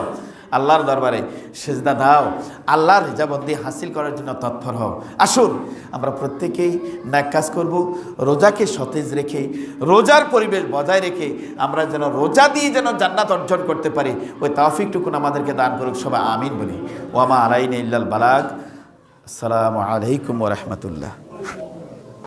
আল্লাহর দরবারে সেজদা দাও, আল্লাহর রিজাবন্দি হাসিল করার জন্য তৎপর হও। আসুন আমরা প্রত্যেকেই নেক কাজ করব, রোজাকে সতেজ রেখে, রোজার পরিবেশ বজায় রেখে আমরা যেন রোজা দিয়ে যেন জান্নাত অর্জন করতে পারি, ওই তৌফিকটুকুন আমাদেরকে দান করুক। সবাই আমিন বলি। ওয়ামা আলাইনা ইল্লাল বালাগ। আসসালামু আলাইকুম ওয়া রাহমাতুল্লাহ।